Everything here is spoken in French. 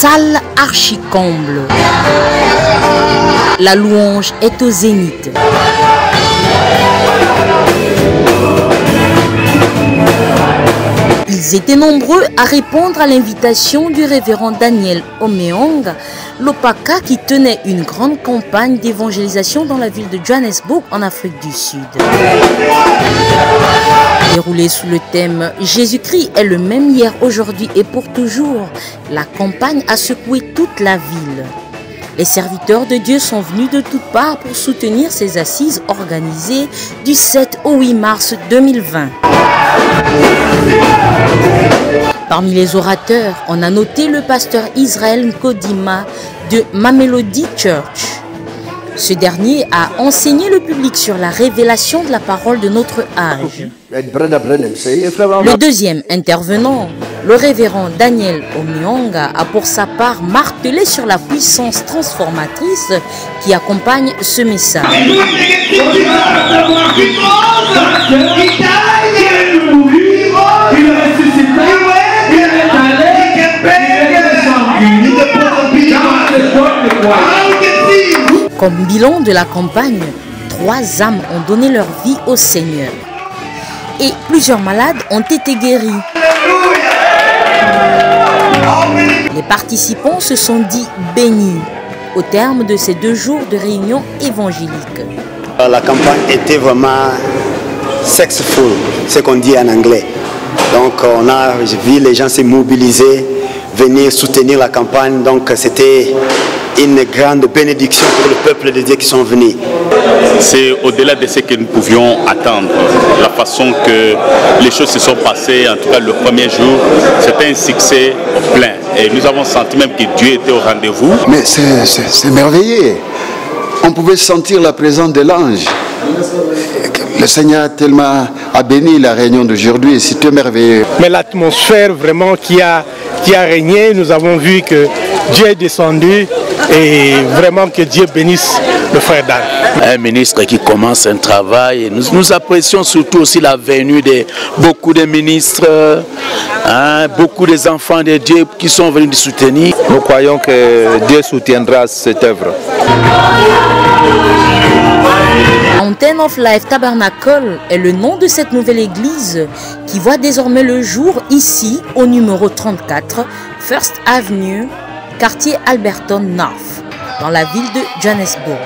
salle archi-comble. La louange est au zénith. Ils étaient nombreux à répondre à l'invitation du révérend Daniel Omeong Lopaka qui tenait une grande campagne d'évangélisation dans la ville de Johannesburg en Afrique du Sud. Déroulée sous le thème « Jésus-Christ est le même hier, aujourd'hui et pour toujours », la campagne a secoué toute la ville. Les serviteurs de Dieu sont venus de toutes parts pour soutenir ces assises organisées du 7 au 8 mars 2020. Parmi les orateurs, on a noté le pasteur Israël Nkodima de Mamelodi Church. Ce dernier a enseigné le public sur la révélation de la parole de notre âge. Le deuxième intervenant, le révérend Daniel Omeong, a pour sa part martelé sur la puissance transformatrice qui accompagne ce message. Comme bilan de la campagne, 3 âmes ont donné leur vie au Seigneur. Et plusieurs malades ont été guéris. Les participants se sont dit bénis au terme de ces 2 jours de réunion évangélique. La campagne était vraiment sexful, ce qu'on dit en anglais. Donc on a vu les gens se mobiliser, venir soutenir la campagne. Donc c'était une grande bénédiction pour le peuple de Dieu qui sont venus. C'est au-delà de ce que nous pouvions attendre. La façon que les choses se sont passées, en tout cas le premier jour, c'était un succès plein. Et nous avons senti même que Dieu était au rendez-vous. Mais c'est merveilleux. On pouvait sentir la présence de l'ange. Le Seigneur tellement a béni la réunion d'aujourd'hui, c'était merveilleux. Mais l'atmosphère vraiment qui a régné, nous avons vu que Dieu est descendu et vraiment que Dieu bénisse le frère Dan. Un ministre qui commence un travail. Nous apprécions surtout aussi la venue de beaucoup de ministres, beaucoup des enfants de Dieu qui sont venus nous soutenir. Nous croyons que Dieu soutiendra cette œuvre. Mountain of Life Tabernacle est le nom de cette nouvelle église qui voit désormais le jour ici au numéro 34 First Avenue, quartier Alberton North, dans la ville de Johannesburg.